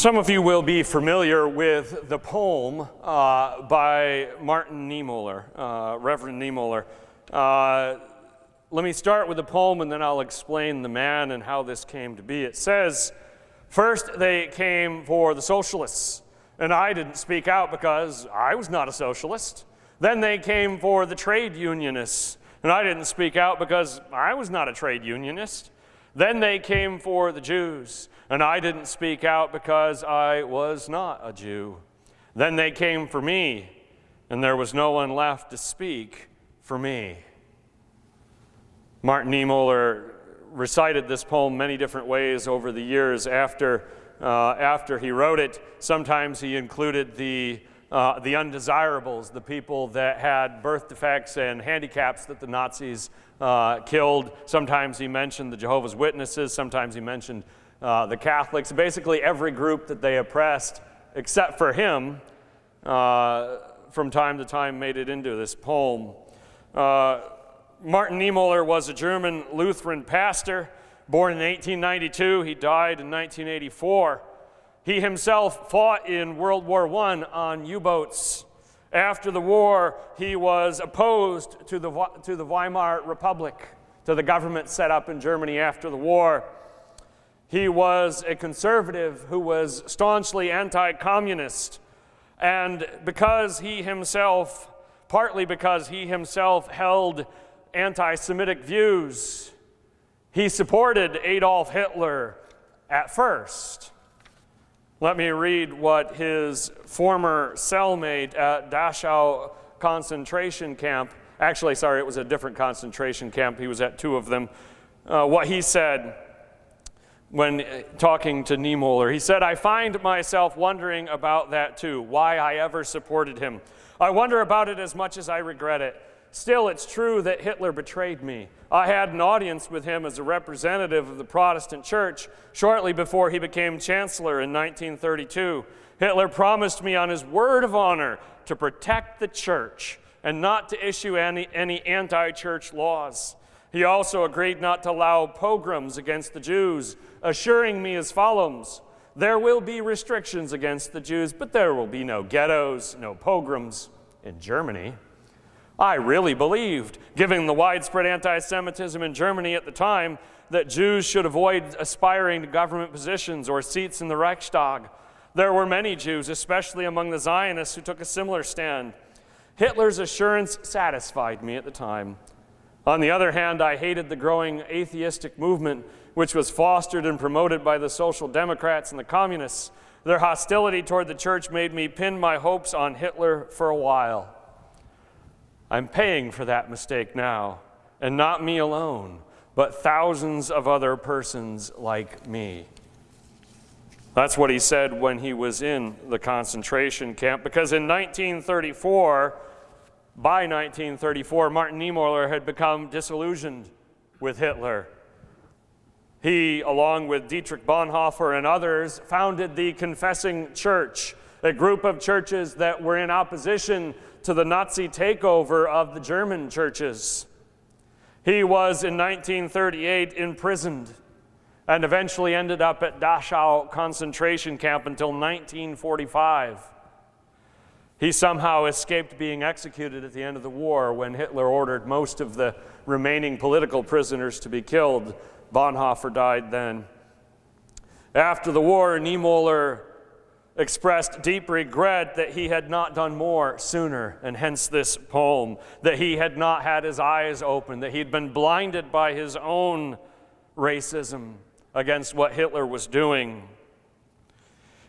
Some of you will be familiar with the poem by Martin Niemöller, Reverend Niemöller. Let me start with the poem and then I'll explain the man and how this came to be. It says, "First they came for the socialists, and I didn't speak out because I was not a socialist. Then they came for the trade unionists, and I didn't speak out because I was not a trade unionist. Then they came for the Jews, and I didn't speak out because I was not a Jew. Then they came for me, and there was no one left to speak for me." Martin Niemöller recited this poem many different ways over the years after he wrote it. Sometimes he included the undesirables, the people that had birth defects and handicaps that the Nazis killed. Sometimes he mentioned the Jehovah's Witnesses. Sometimes he mentioned the Catholics. Basically every group that they oppressed, except for him, from time to time made it into this poem. Martin Niemöller was a German Lutheran pastor, born in 1892. He died in 1984. He himself fought in World War I on U-boats. After the war, he was opposed to the Weimar Republic, to the government set up in Germany after the war. He was a conservative who was staunchly anti-communist, and partly because he himself held anti-Semitic views, he supported Adolf Hitler at first. Let me read what his former cellmate at Dachau concentration camp, actually, sorry, it was a different concentration camp, he was at two of them, what he said when talking to Niemöller. He said, "I find myself wondering about that too, why I ever supported him. I wonder about it as much as I regret it. Still, it's true that Hitler betrayed me. I had an audience with him as a representative of the Protestant Church shortly before he became chancellor in 1932. Hitler promised me on his word of honor to protect the church and not to issue any anti-church laws. He also agreed not to allow pogroms against the Jews, assuring me as follows: there will be restrictions against the Jews, but there will be no ghettos, no pogroms in Germany. I really believed, given the widespread anti-Semitism in Germany at the time, that Jews should avoid aspiring to government positions or seats in the Reichstag. There were many Jews, especially among the Zionists, who took a similar stand. Hitler's assurance satisfied me at the time. On the other hand, I hated the growing atheistic movement, which was fostered and promoted by the Social Democrats and the Communists. Their hostility toward the church made me pin my hopes on Hitler for a while. I'm paying for that mistake now, and not me alone, but thousands of other persons like me." That's what he said when he was in the concentration camp, because by 1934, Martin Niemöller had become disillusioned with Hitler. He, along with Dietrich Bonhoeffer and others, founded the Confessing Church, a group of churches that were in opposition to the Nazi takeover of the German churches. He was in 1938 imprisoned and eventually ended up at Dachau concentration camp until 1945. He somehow escaped being executed at the end of the war when Hitler ordered most of the remaining political prisoners to be killed. Bonhoeffer died then. After the war, Niemöller expressed deep regret that he had not done more sooner, and hence this poem, that he had not had his eyes open, that he'd been blinded by his own racism against what Hitler was doing.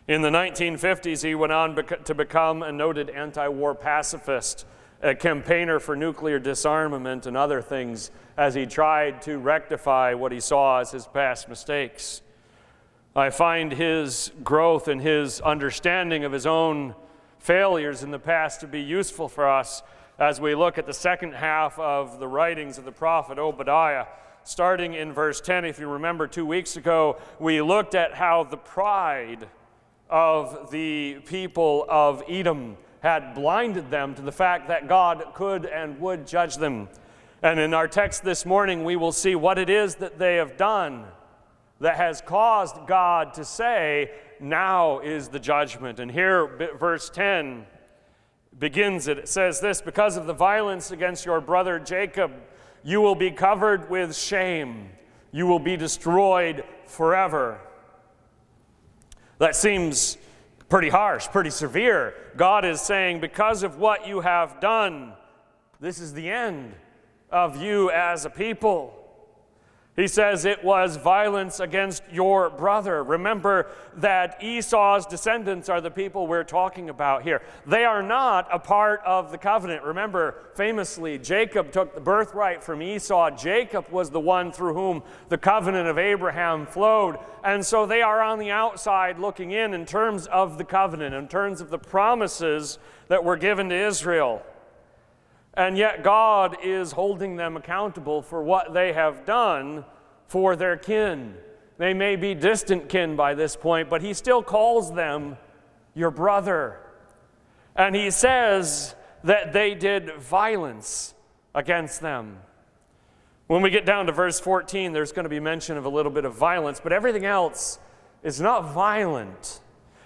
In the 1950s, he went on to become a noted anti-war pacifist, a campaigner for nuclear disarmament and other things, as he tried to rectify what he saw as his past mistakes. I find his growth and his understanding of his own failures in the past to be useful for us as we look at the second half of the writings of the prophet Obadiah. Starting in verse 10, if you remember 2 weeks ago, we looked at how the pride of the people of Edom had blinded them to the fact that God could and would judge them. And in our text this morning, we will see what it is that they have done that has caused God to say, now is the judgment. And here, verse 10 begins it. It says this, because of the violence against your brother Jacob, you will be covered with shame. You will be destroyed forever. That seems pretty harsh, pretty severe. God is saying, because of what you have done, this is the end of you as a people. He says it was violence against your brother. Remember that Esau's descendants are the people we're talking about here. They are not a part of the covenant. Remember, famously, Jacob took the birthright from Esau. Jacob was the one through whom the covenant of Abraham flowed. And so they are on the outside looking in terms of the covenant, in terms of the promises that were given to Israel. And yet God is holding them accountable for what they have done for their kin. They may be distant kin by this point, but he still calls them your brother. And he says that they did violence against them. When we get down to verse 14, there's going to be mention of a little bit of violence, but everything else is not violent.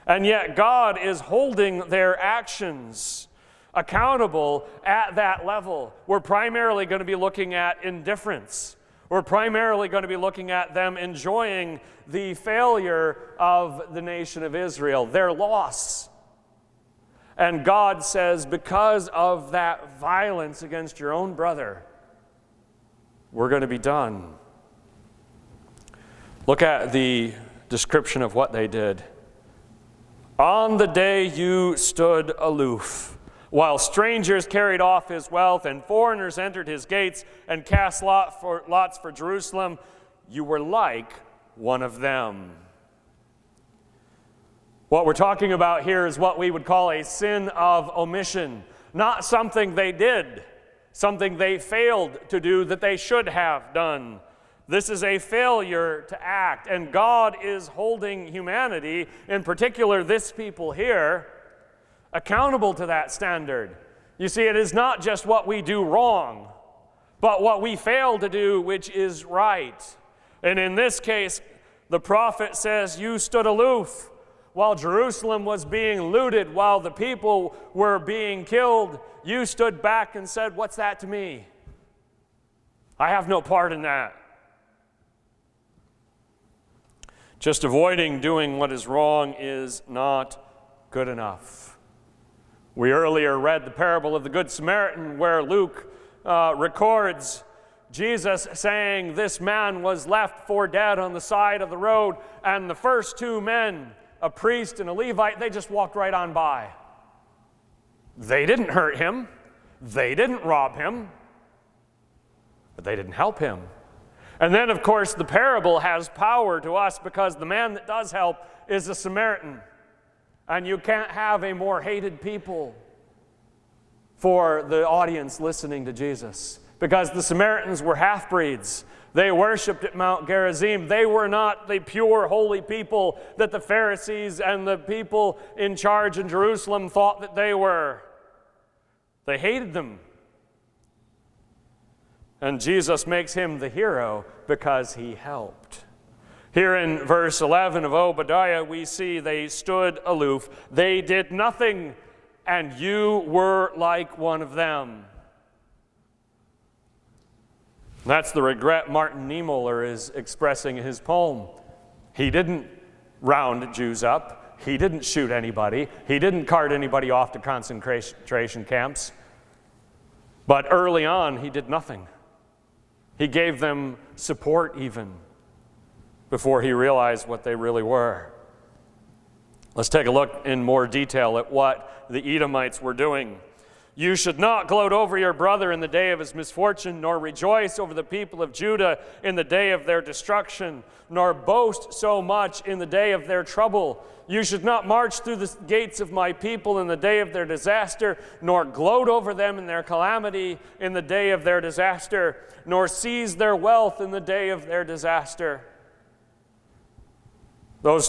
And yet God is holding their actions accountable at that level. We're primarily going to be looking at indifference. We're primarily going to be looking at them enjoying the failure of the nation of Israel, their loss. And God says, because of that violence against your own brother, we're going to be done. Look at the description of what they did. On the day you stood aloof, while strangers carried off his wealth and foreigners entered his gates and cast lots for Jerusalem, you were like one of them. What we're talking about here is what we would call a sin of omission. Not something they did, something they failed to do that they should have done. This is a failure to act, and God is holding humanity, in particular this people here, accountable to that standard. You see, it is not just what we do wrong, but what we fail to do, which is right. And in this case, the prophet says, you stood aloof while Jerusalem was being looted, while the people were being killed. You stood back and said, what's that to me? I have no part in that. Just avoiding doing what is wrong is not good enough. We earlier read the parable of the Good Samaritan, where Luke records Jesus saying this man was left for dead on the side of the road, and the first two men, a priest and a Levite, they just walked right on by. They didn't hurt him. They didn't rob him. But they didn't help him. And then, of course, the parable has power to us because the man that does help is a Samaritan. And you can't have a more hated people for the audience listening to Jesus, because the Samaritans were half-breeds. They worshipped at Mount Gerizim. They were not the pure, holy people that the Pharisees and the people in charge in Jerusalem thought that they were. They hated them. And Jesus makes him the hero because he helped. Here in verse 11 of Obadiah, we see they stood aloof. They did nothing, and you were like one of them. That's the regret Martin Niemöller is expressing in his poem. He didn't round Jews up. He didn't shoot anybody. He didn't cart anybody off to concentration camps. But early on, he did nothing. He gave them support even, before he realized what they really were. Let's take a look in more detail at what the Edomites were doing. You should not gloat over your brother in the day of his misfortune, nor rejoice over the people of Judah in the day of their destruction, nor boast so much in the day of their trouble. You should not march through the gates of my people in the day of their disaster, nor gloat over them in their calamity in the day of their disaster, nor seize their wealth in the day of their disaster. Those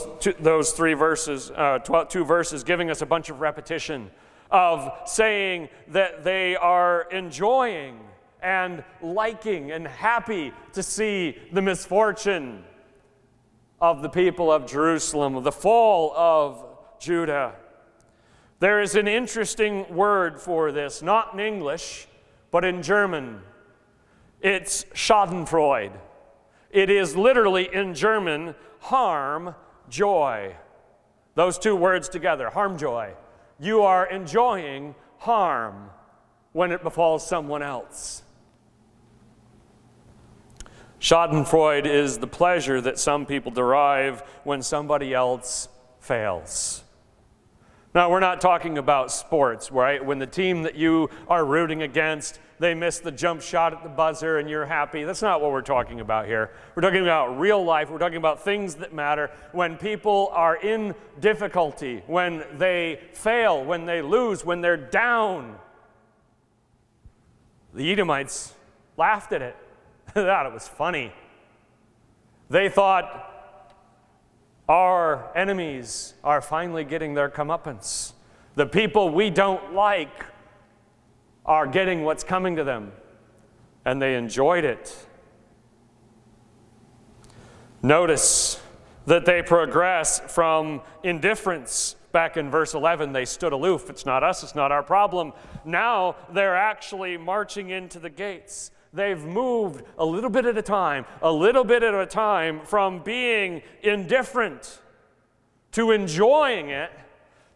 two verses giving us a bunch of repetition of saying that they are enjoying and liking and happy to see the misfortune of the people of Jerusalem, the fall of Judah. There is an interesting word for this, not in English, but in German. It's schadenfreude. It is literally in German, harm, joy. Those two words together, harm, joy. You are enjoying harm when it befalls someone else. Schadenfreude is the pleasure that some people derive when somebody else fails. Now, we're not talking about sports, right? When the team that you are rooting against, they miss the jump shot at the buzzer and you're happy. That's not what we're talking about here. We're talking about real life. We're talking about things that matter. When people are in difficulty, when they fail, when they lose, when they're down. The Edomites laughed at it. They thought it was funny. They thought, our enemies are finally getting their comeuppance. The people we don't like are getting what's coming to them. And they enjoyed it. Notice that they progress from indifference. Back in verse 11, they stood aloof. It's not us, it's not our problem. Now they're actually marching into the gates. They've moved a little bit at a time from being indifferent to enjoying it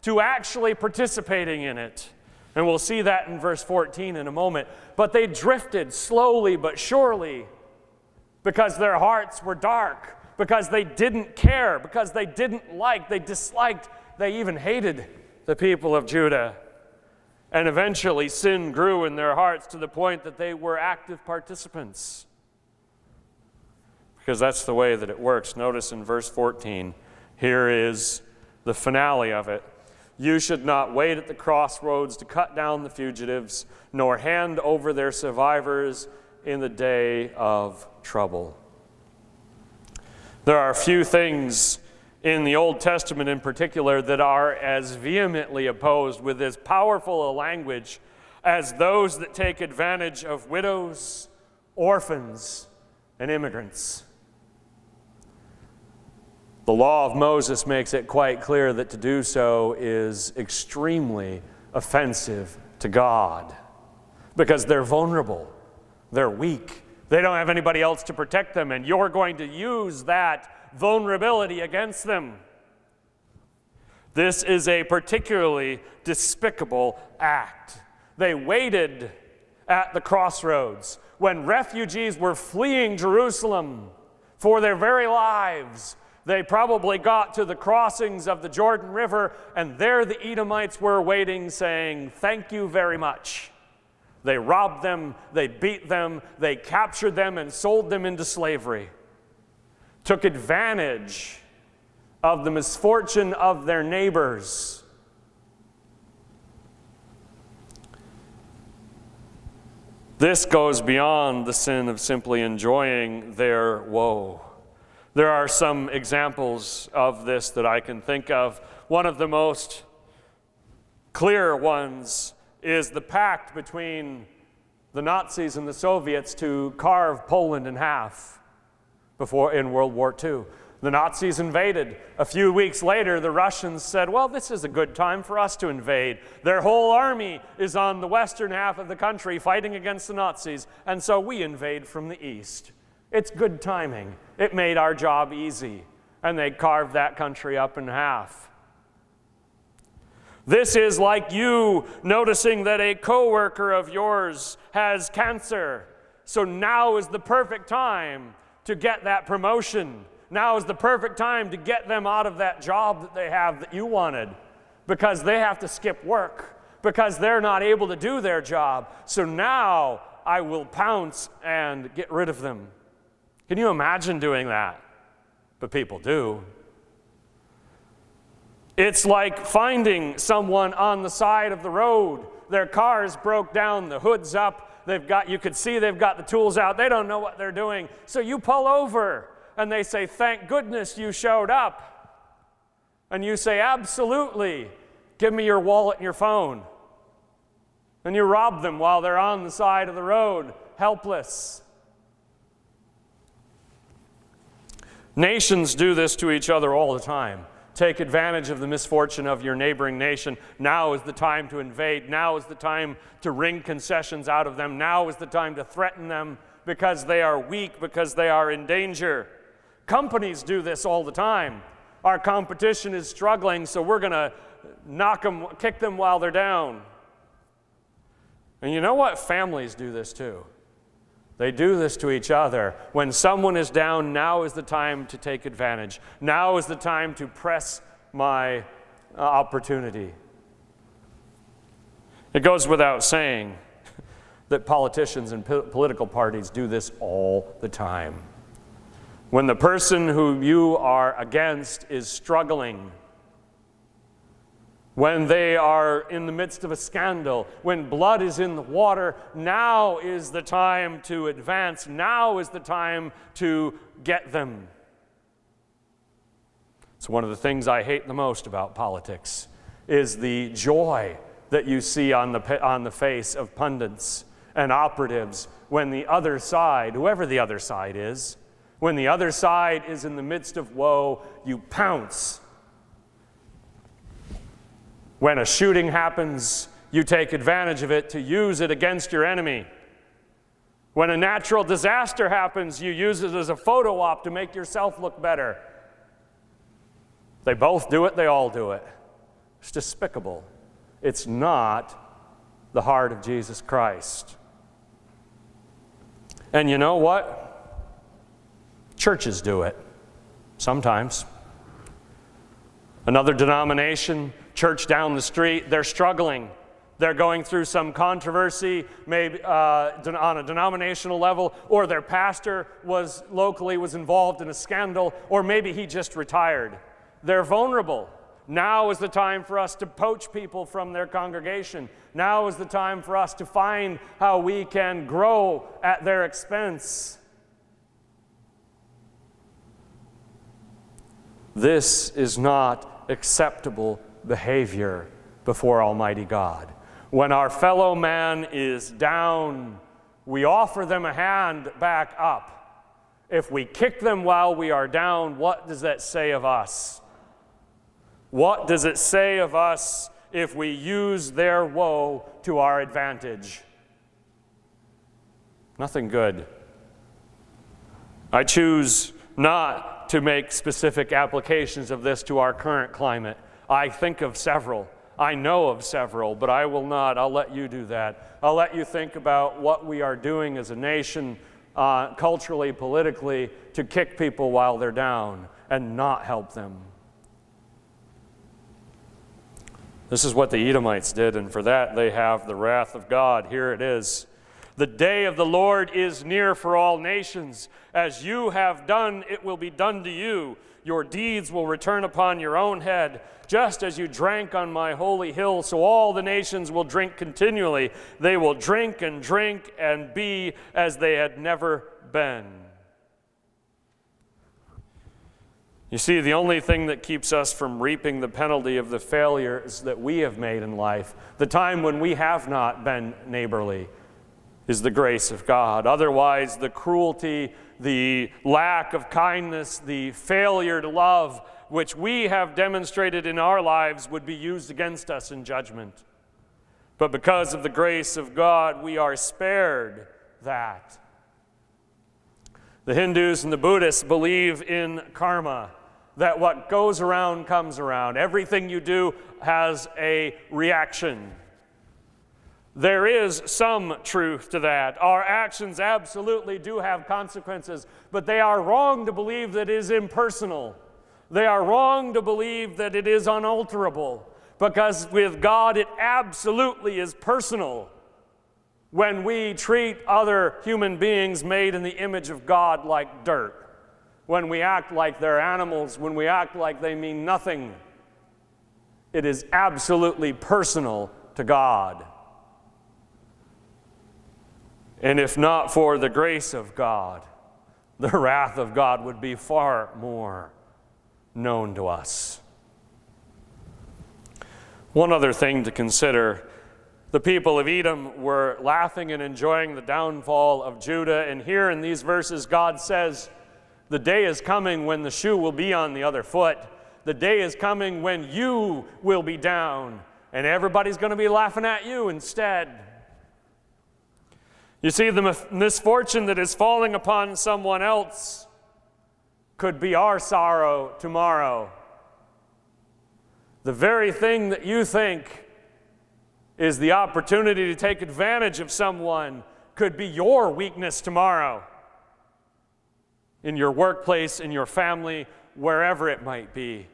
to actually participating in it. And we'll see that in verse 14 in a moment. But they drifted slowly but surely because their hearts were dark, because they didn't care, because they didn't like, they disliked, they even hated the people of Judah. And eventually sin grew in their hearts to the point that they were active participants. Because that's the way that it works. Notice in verse 14, here is the finale of it. You should not wait at the crossroads to cut down the fugitives, nor hand over their survivors in the day of trouble. There are few things in the Old Testament in particular that are as vehemently opposed with as powerful a language as those that take advantage of widows, orphans, and immigrants. The law of Moses makes it quite clear that to do so is extremely offensive to God because they're vulnerable, they're weak, they don't have anybody else to protect them, and you're going to use that vulnerability against them. This is a particularly despicable act. They waited at the crossroads when refugees were fleeing Jerusalem for their very lives. They probably got to the crossings of the Jordan River, and there the Edomites were waiting, saying, "Thank you very much." They robbed them, they beat them, they captured them and sold them into slavery. Took advantage of the misfortune of their neighbors. This goes beyond the sin of simply enjoying their woe. There are some examples of this that I can think of. One of the most clear ones is the pact between the Nazis and the Soviets to carve Poland in half in World War II. The Nazis invaded. A few weeks later, the Russians said, well, this is a good time for us to invade. Their whole army is on the western half of the country fighting against the Nazis, and so we invade from the east. It's good timing. It made our job easy, and they carved that country up in half. This is like you noticing that a coworker of yours has cancer, so now is the perfect time to get that promotion. Now is the perfect time to get them out of that job that they have that you wanted, because they have to skip work, because they're not able to do their job. So now I will pounce and get rid of them. Can you imagine doing that? But people do. It's like finding someone on the side of the road. Their car's broke down, the hood's up, you could see they've got the tools out, they don't know what they're doing. So you pull over and they say, thank goodness you showed up. And you say, absolutely, give me your wallet and your phone. And you rob them while they're on the side of the road, helpless. Nations do this to each other all the time. Take advantage of the misfortune of your neighboring nation. Now is the time to invade. Now is the time to wring concessions out of them. Now is the time to threaten them because they are weak, because they are in danger. Companies do this all the time. Our competition is struggling, so we're going to kick them while they're down. And you know what? Families do this too. They do this to each other. When someone is down, now is the time to take advantage. Now is the time to press my opportunity. It goes without saying that politicians and political parties do this all the time. When the person who you are against is struggling, when they are in the midst of a scandal, when blood is in the water, now is the time to advance. Now is the time to get them. It's one of the things I hate the most about politics, is the joy that you see on the face of pundits and operatives when the other side, whoever the other side is, when the other side is in the midst of woe, you pounce. When a shooting happens, you take advantage of it to use it against your enemy. When a natural disaster happens, you use it as a photo op to make yourself look better. They both do it, they all do it. It's despicable. It's not the heart of Jesus Christ. And you know what? Churches do it sometimes. Another denomination, church down the street, they're struggling. They're going through some controversy, maybe on a denominational level, or their pastor was involved in a scandal, or maybe he just retired. They're vulnerable. Now is the time for us to poach people from their congregation. Now is the time for us to find how we can grow at their expense. This is not acceptable behavior before Almighty God. When our fellow man is down, we offer them a hand back up. If we kick them while we are down, what does that say of us? What does it say of us if we use their woe to our advantage? Nothing good. I choose not to make specific applications of this to our current climate. I think of several. I know of several, but I will not. I'll let you do that. I'll let you think about what we are doing as a nation, culturally, politically, to kick people while they're down and not help them. This is what the Edomites did, and for that they have the wrath of God. Here it is. The day of the Lord is near for all nations. As you have done, it will be done to you. Your deeds will return upon your own head. Just as you drank on my holy hill, so all the nations will drink continually. They will drink and be as they had never been. You see, the only thing that keeps us from reaping the penalty of the failures that we have made in life, the time when we have not been neighborly, is the grace of God. Otherwise, the cruelty, the lack of kindness, the failure to love, which we have demonstrated in our lives, would be used against us in judgment. But because of the grace of God, we are spared that. The Hindus and the Buddhists believe in karma, that what goes around comes around. Everything you do has a reaction. There is some truth to that. Our actions absolutely do have consequences, but they are wrong to believe that it is impersonal. They are wrong to believe that it is unalterable, because with God it absolutely is personal. When we treat other human beings made in the image of God like dirt, when we act like they're animals, when we act like they mean nothing, it is absolutely personal to God. And if not for the grace of God, the wrath of God would be far more known to us. One other thing to consider: the people of Edom were laughing and enjoying the downfall of Judah, and here in these verses God says, The day is coming when the shoe will be on the other foot. The day is coming when you will be down, and everybody's going to be laughing at you instead. You see, the misfortune that is falling upon someone else could be our sorrow tomorrow. The very thing that you think is the opportunity to take advantage of someone could be your weakness tomorrow. In your workplace, in your family, wherever it might be.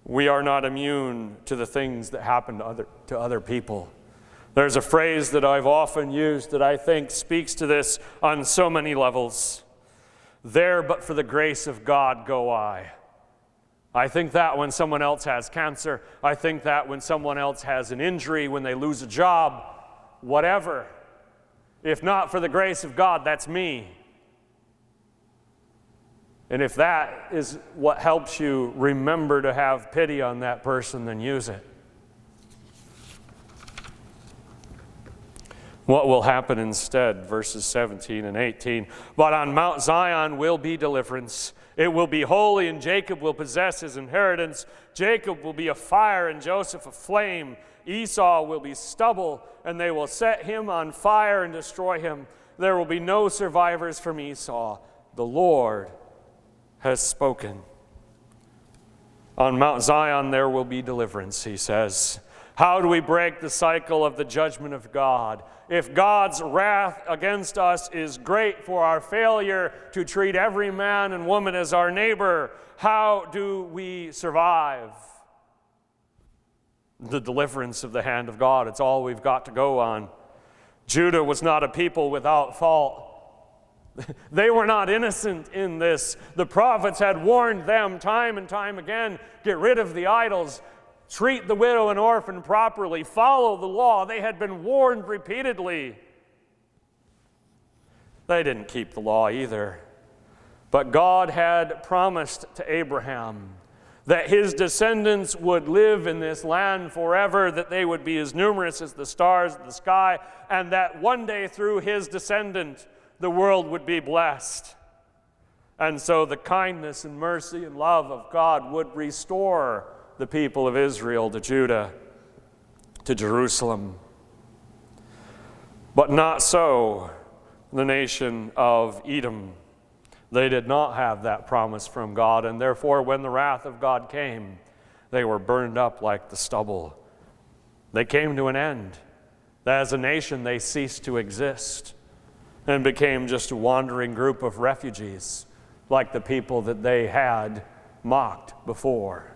We are not immune to the things that happen to other people. There's a phrase that I've often used that I think speaks to this on so many levels. There, but for the grace of God, go I. I think that when someone else has cancer, I think that when someone else has an injury, when they lose a job, whatever. If not for the grace of God, that's me. And if that is what helps you remember to have pity on that person, then use it. What will happen instead? Verses 17 and 18. But on Mount Zion will be deliverance. It will be holy, and Jacob will possess his inheritance. Jacob will be a fire, and Joseph a flame. Esau will be stubble, and they will set him on fire and destroy him. There will be no survivors from Esau. The Lord has spoken. On Mount Zion there will be deliverance, he says. How do we break the cycle of the judgment of God? If God's wrath against us is great for our failure to treat every man and woman as our neighbor, how do we survive? The deliverance of the hand of God. It's all we've got to go on. Judah was not a people without fault. They were not innocent in this. The prophets had warned them time and time again, get rid of the idols, treat the widow and orphan properly, follow the law. They had been warned repeatedly. They didn't keep the law either. But God had promised to Abraham that his descendants would live in this land forever, that they would be as numerous as the stars of the sky, and that one day through his descendant, the world would be blessed. And so the kindness and mercy and love of God would restore the people of Israel to Judah, to Jerusalem. But not so the nation of Edom. They did not have that promise from God, and therefore when the wrath of God came, they were burned up like the stubble. They came to an end. As a nation, they ceased to exist and became just a wandering group of refugees, like the people that they had mocked before.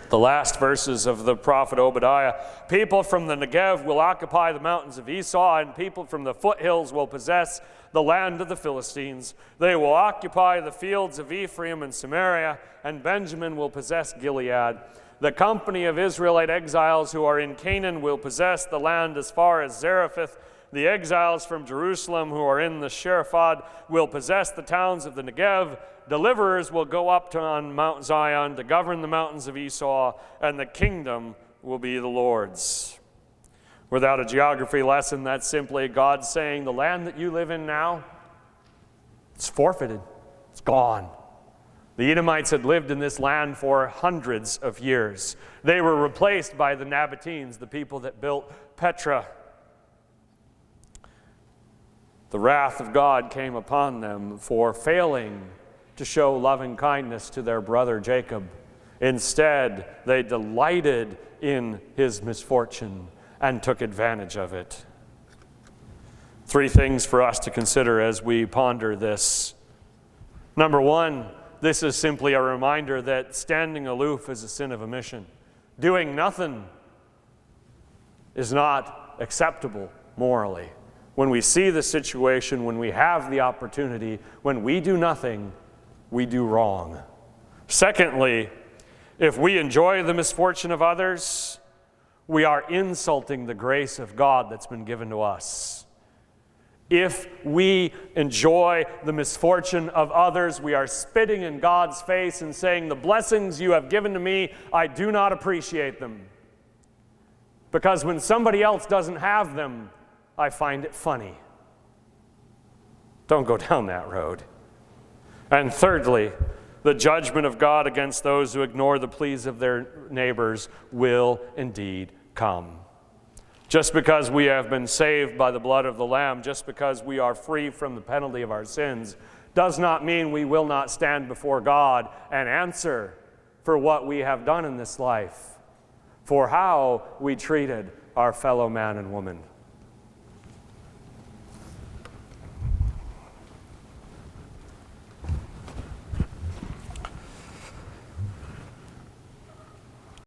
The last verses of the prophet Obadiah. People from the Negev will occupy the mountains of Esau, and people from the foothills will possess the land of the Philistines. They will occupy the fields of Ephraim and Samaria, and Benjamin will possess Gilead. The company of Israelite exiles who are in Canaan will possess the land as far as Zarephath. The exiles from Jerusalem who are in the Sherephad will possess the towns of the Negev. Deliverers will go up on Mount Zion to govern the mountains of Esau, and the kingdom will be the Lord's. Without a geography lesson, that's simply God saying, the land that you live in now, it's forfeited. It's gone. The Edomites had lived in this land for hundreds of years. They were replaced by the Nabateans, the people that built Petra. The wrath of God came upon them for failing to show loving kindness to their brother Jacob. Instead, they delighted in his misfortune and took advantage of it. Three things for us to consider as we ponder this. Number one, this is simply a reminder that standing aloof is a sin of omission. Doing nothing is not acceptable morally. When we see the situation, when we have the opportunity, when we do nothing, we do wrong. Secondly, if we enjoy the misfortune of others, we are insulting the grace of God that's been given to us. If we enjoy the misfortune of others, we are spitting in God's face and saying, the blessings you have given to me, I do not appreciate them. Because when somebody else doesn't have them, I find it funny. Don't go down that road. And thirdly, the judgment of God against those who ignore the pleas of their neighbors will indeed come. Just because we have been saved by the blood of the Lamb, just because we are free from the penalty of our sins, does not mean we will not stand before God and answer for what we have done in this life, for how we treated our fellow man and woman.